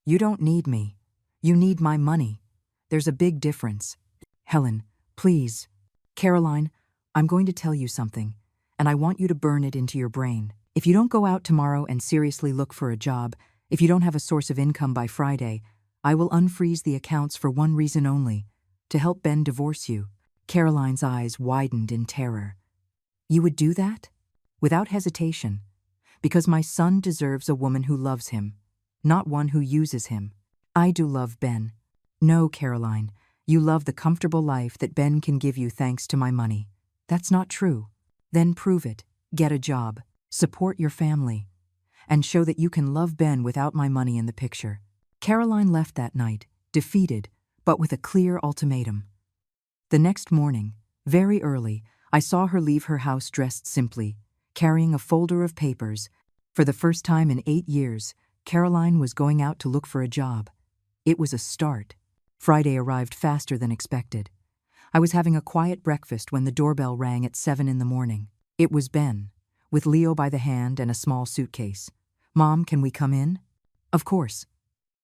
You don't need me. You need my money. There's a big difference. Helen, please. Caroline, I'm going to tell you something, and I want you to burn it into your brain. If you don't go out tomorrow and seriously look for a job, if you don't have a source of income by Friday, I will unfreeze the accounts for one reason only, to help Ben divorce you. Caroline's eyes widened in terror. You would do that? Without hesitation. Because my son deserves a woman who loves him, not one who uses him. I do love Ben. No, Caroline, you love the comfortable life that Ben can give you thanks to my money. That's not true. Then prove it. Get a job. Support your family. And show that you can love Ben without my money in the picture. Caroline left that night, defeated, but with a clear ultimatum. The next morning, very early, I saw her leave her house dressed simply, carrying a folder of papers. For the first time in 8 years, Caroline was going out to look for a job. It was a start. Friday arrived faster than expected. I was having a quiet breakfast when the doorbell rang at 7 in the morning. It was Ben, with Leo by the hand and a small suitcase. Mom, can we come in? Of course.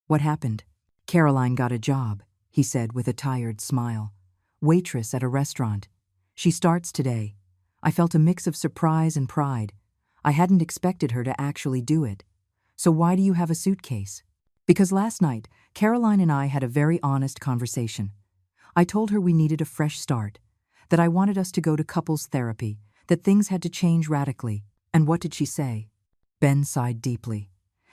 What happened? Caroline got a job, he said with a tired smile. Waitress at a restaurant. She starts today. I felt a mix of surprise and pride. I hadn't expected her to actually do it. So why do you have a suitcase? Because last night, Caroline and I had a very honest conversation. I told her we needed a fresh start, that I wanted us to go to couples therapy, that things had to change radically. And what did she say? Ben sighed deeply.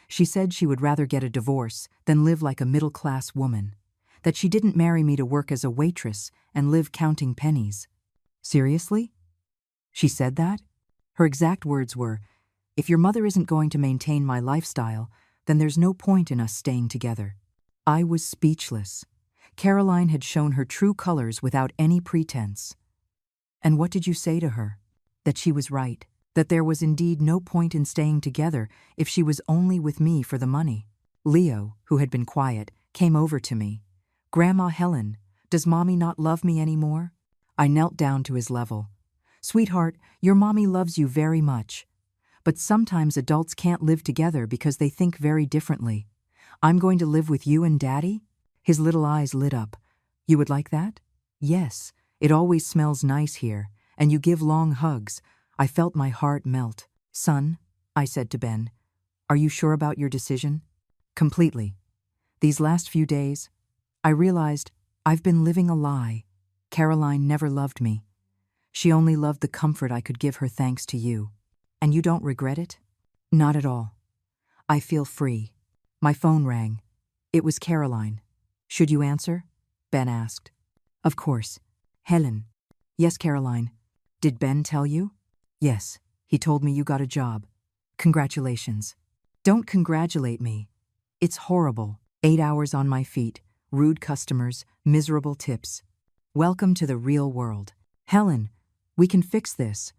She said she would rather get a divorce than live like a middle-class woman, that she didn't marry me to work as a waitress and live counting pennies. Seriously? She said that? Her exact words were, if your mother isn't going to maintain my lifestyle, then there's no point in us staying together. I was speechless. Caroline had shown her true colors without any pretense. And what did you say to her? That she was right, that there was indeed no point in staying together if she was only with me for the money. Leo, who had been quiet, came over to me. Grandma Helen, does Mommy not love me anymore? I knelt down to his level. Sweetheart, your mommy loves you very much. But sometimes adults can't live together because they think very differently. I'm going to live with you and Daddy? His little eyes lit up. You would like that? Yes, it always smells nice here, and you give long hugs. I felt my heart melt. Son, I said to Ben, are you sure about your decision? Completely. These last few days, I realized I've been living a lie. Caroline never loved me. She only loved the comfort I could give her thanks to you. And you don't regret it? Not at all. I feel free. My phone rang. It was Caroline. Should you answer? Ben asked. Of course. Helen. Yes, Caroline. Did Ben tell you? Yes. He told me you got a job. Congratulations. Don't congratulate me. It's horrible. 8 hours on my feet, rude customers, miserable tips. Welcome to the real world. Helen, we can fix this.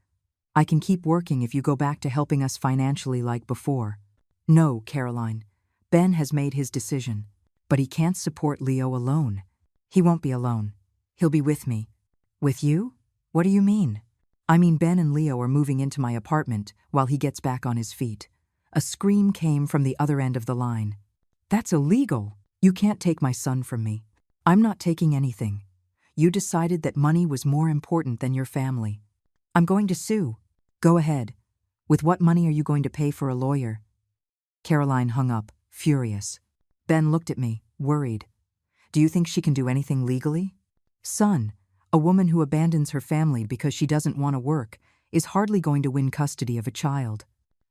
I can keep working if you go back to helping us financially like before. No, Caroline. Ben has made his decision. But he can't support Leo alone. He won't be alone. He'll be with me. With you? What do you mean? I mean Ben and Leo are moving into my apartment while he gets back on his feet. A scream came from the other end of the line. That's illegal. You can't take my son from me. I'm not taking anything. You decided that money was more important than your family. I'm going to sue. Go ahead. With what money are you going to pay for a lawyer? Caroline hung up, furious. Ben looked at me, worried. Do you think she can do anything legally? Son, a woman who abandons her family because she doesn't want to work is hardly going to win custody of a child.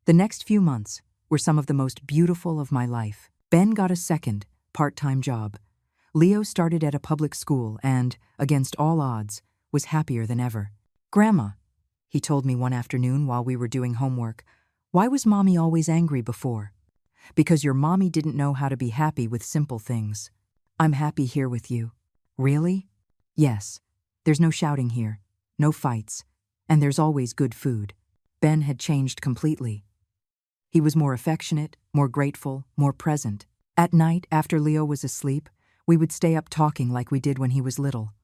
The next few months were some of the most beautiful of my life. Ben got a second, part-time job. Leo started at a public school and, against all odds, was happier than ever. "Grandma," he told me one afternoon while we were doing homework, "why was Mommy always angry before?" "Because your mommy didn't know how to be happy with simple things. I'm happy here with you." "Really?" "Yes. There's no shouting here, no fights, and there's always good food." Ben had changed completely. He was more affectionate, more grateful, more present. At night, after Leo was asleep, we would stay up talking like we did when he was little.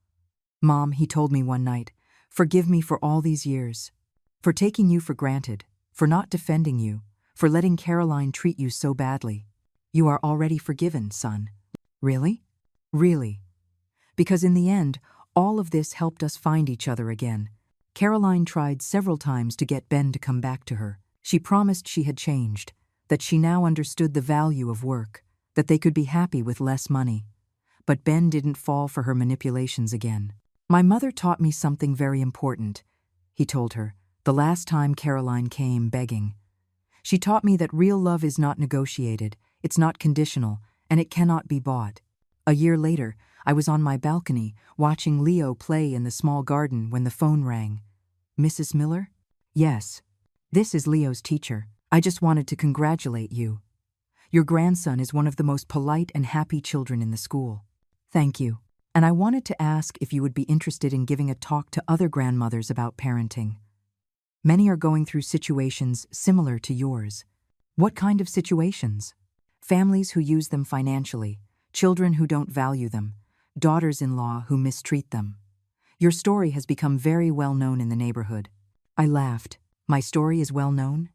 "Mom," he told me one night, "forgive me for all these years. For taking you for granted, for not defending you, for letting Caroline treat you so badly. You are already forgiven, son." "Really?" "Really. Because in the end, all of this helped us find each other again." Caroline tried several times to get Ben to come back to her. She promised she had changed, that she now understood the value of work, that they could be happy with less money. But Ben didn't fall for her manipulations again. "My mother taught me something very important," he told her, the last time Caroline came begging. "She taught me that real love is not negotiated, it's not conditional, and it cannot be bought." A year later, I was on my balcony watching Leo play in the small garden when the phone rang. "Mrs. Miller?" "Yes. This is Leo's teacher. I just wanted to congratulate you. Your grandson is one of the most polite and happy children in the school." "Thank you. And I wanted to ask if you would be interested in giving a talk to other grandmothers about parenting. Many are going through situations similar to yours." "What kind of situations?" "Families who use them financially, children who don't value them, daughters-in-law who mistreat them. Your story has become very well known in the neighborhood." I laughed. "My story is well known?"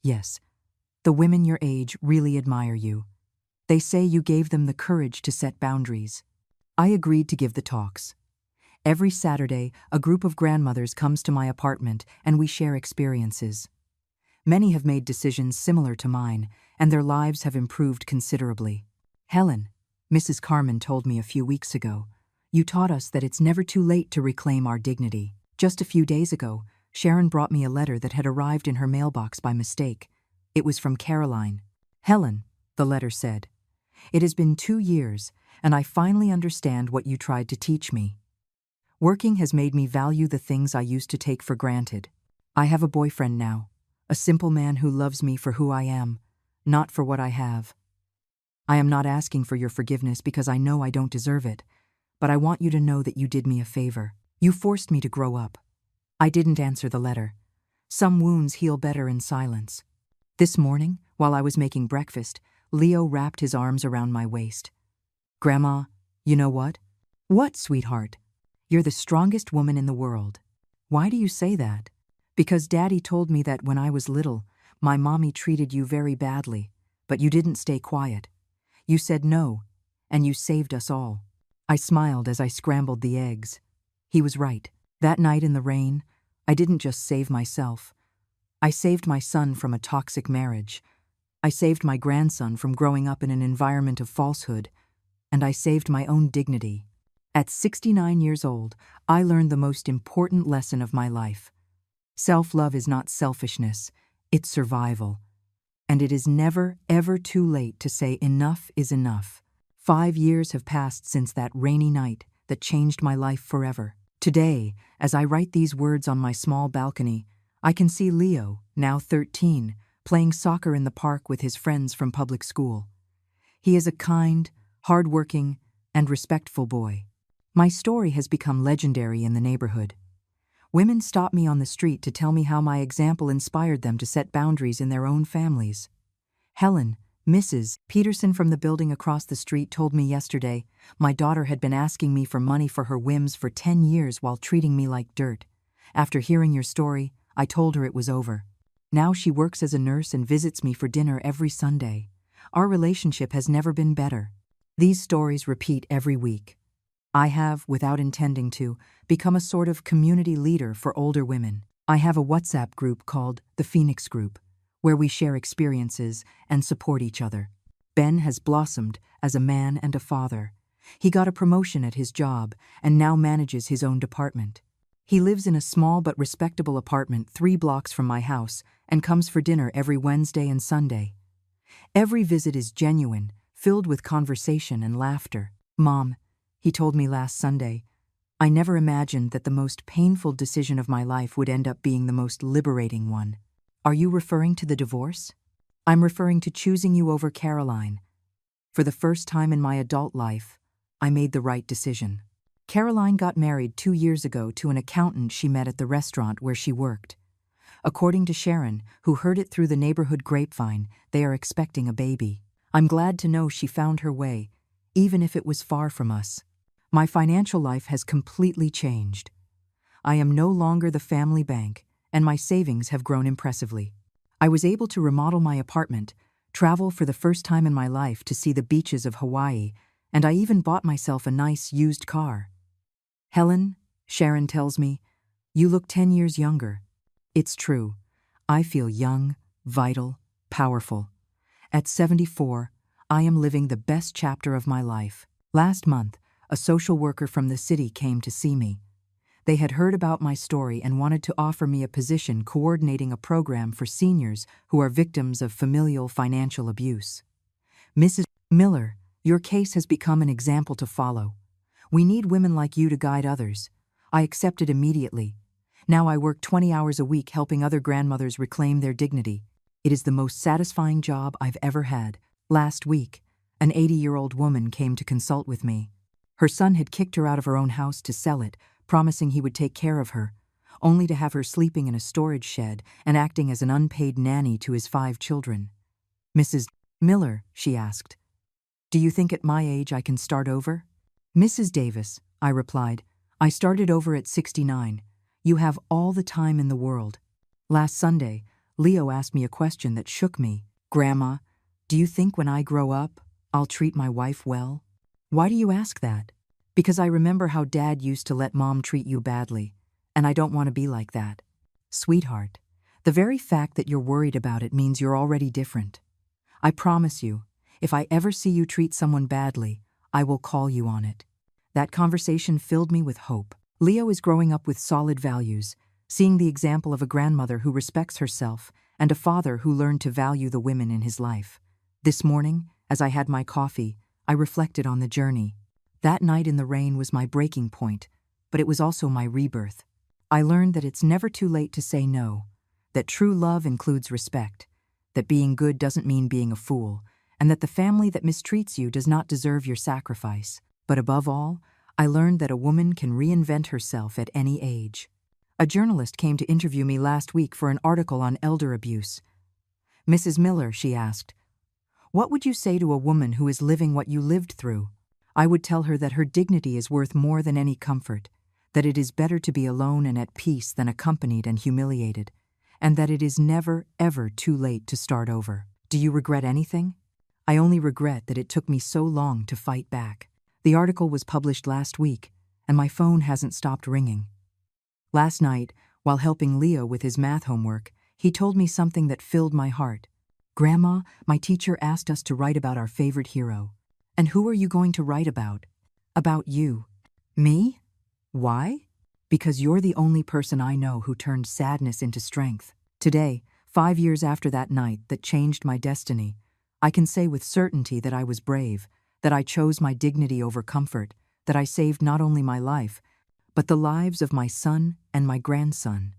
"Yes. The women your age really admire you. They say you gave them the courage to set boundaries." I agreed to give the talks. Every Saturday, a group of grandmothers comes to my apartment and we share experiences. Many have made decisions similar to mine, and their lives have improved considerably. "Helen," Mrs. Carmen told me a few weeks ago, "you taught us that it's never too late to reclaim our dignity." Just a few days ago, Sharon brought me a letter that had arrived in her mailbox by mistake. It was from Caroline. "Helen," the letter said, "it has been 2 years, and I finally understand what you tried to teach me. Working has made me value the things I used to take for granted. I have a boyfriend now, a simple man who loves me for who I am, not for what I have. I am not asking for your forgiveness because I know I don't deserve it, but I want you to know that you did me a favor. You forced me to grow up." I didn't answer the letter. Some wounds heal better in silence. This morning, while I was making breakfast, Leo wrapped his arms around my waist. "Grandma, you know what?" "What, sweetheart?" "You're the strongest woman in the world." "Why do you say that?" "Because Daddy told me that when I was little, my mommy treated you very badly, but you didn't stay quiet. You said no, and you saved us all." I smiled as I scrambled the eggs. He was right. That night in the rain, I didn't just save myself. I saved my son from a toxic marriage. I saved my grandson from growing up in an environment of falsehood. And I saved my own dignity. At 69 years old, I learned the most important lesson of my life. Self-love is not selfishness, it's survival. And it is never, ever too late to say enough is enough. 5 years have passed since that rainy night that changed my life forever. Today, as I write these words on my small balcony, I can see Leo, now 13, playing soccer in the park with his friends from public school. He is a kind, hard-working, and respectful boy. My story has become legendary in the neighborhood. Women stop me on the street to tell me how my example inspired them to set boundaries in their own families. Helen, Mrs. Peterson from the building across the street told me yesterday my daughter had been asking me for money for her whims for 10 years while treating me like dirt. After hearing your story, I told her it was over. Now she works as a nurse and visits me for dinner every Sunday. Our relationship has never been better. These stories repeat every week. I have, without intending to, become a sort of community leader for older women. I have a WhatsApp group called the Phoenix Group, where we share experiences and support each other. Ben has blossomed as a man and a father. He got a promotion at his job and now manages his own department. He lives in a small but respectable apartment 3 blocks from my house and comes for dinner every Wednesday and Sunday. Every visit is genuine, filled with conversation and laughter. Mom, he told me last Sunday, I never imagined that the most painful decision of my life would end up being the most liberating one. Are you referring to the divorce? I'm referring to choosing you over Caroline. For the first time in my adult life, I made the right decision. Caroline got married 2 years ago to an accountant she met at the restaurant where she worked. According to Sharon, who heard it through the neighborhood grapevine, they are expecting a baby. I'm glad to know she found her way, even if it was far from us. My financial life has completely changed. I am no longer the family bank, and my savings have grown impressively. I was able to remodel my apartment, travel for the first time in my life to see the beaches of Hawaii, and I even bought myself a nice used car. Helen, Sharon tells me, you look 10 years younger. It's true. I feel young, vital, powerful. At 74, I am living the best chapter of my life. Last month, a social worker from the city came to see me. They had heard about my story and wanted to offer me a position coordinating a program for seniors who are victims of familial financial abuse. Mrs. Miller, your case has become an example to follow. We need women like you to guide others. I accepted immediately. Now I work 20 hours a week helping other grandmothers reclaim their dignity. It is the most satisfying job I've ever had. Last week, an 80-year-old woman came to consult with me. Her son had kicked her out of her own house to sell it, promising he would take care of her, only to have her sleeping in a storage shed and acting as an unpaid nanny to his 5 children. Mrs. Miller, she asked, do you think at my age I can start over? Mrs. Davis, I replied, I started over at 69. You have all the time in the world. Last Sunday, Leo asked me a question that shook me. Grandma, do you think when I grow up, I'll treat my wife well? Why do you ask that? Because I remember how Dad used to let Mom treat you badly, and I don't want to be like that. Sweetheart, the very fact that you're worried about it means you're already different. I promise you, if I ever see you treat someone badly, I will call you on it. That conversation filled me with hope. Leo is growing up with solid values, seeing the example of a grandmother who respects herself and a father who learned to value the women in his life. This morning, as I had my coffee, I reflected on the journey. That night in the rain was my breaking point, but it was also my rebirth. I learned that it's never too late to say no, that true love includes respect, that being good doesn't mean being a fool, and that the family that mistreats you does not deserve your sacrifice. But above all, I learned that a woman can reinvent herself at any age. A journalist came to interview me last week for an article on elder abuse. Mrs. Miller, she asked, what would you say to a woman who is living what you lived through? I would tell her that her dignity is worth more than any comfort, that it is better to be alone and at peace than accompanied and humiliated, and that it is never, ever too late to start over. Do you regret anything? I only regret that it took me so long to fight back. The article was published last week, and my phone hasn't stopped ringing. Last night, while helping Leo with his math homework, he told me something that filled my heart. Grandma, my teacher asked us to write about our favorite hero. And who are you going to write about? About you. Me? Why? Because you're the only person I know who turned sadness into strength. Today, 5 years after that night that changed my destiny, I can say with certainty that I was brave, that I chose my dignity over comfort, that I saved not only my life, but the lives of my son and my grandson.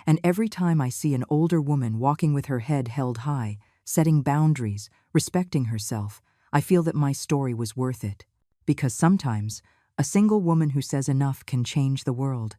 And every time I see an older woman walking with her head held high, setting boundaries, respecting herself, I feel that my story was worth it. Because sometimes, a single woman who says enough can change the world.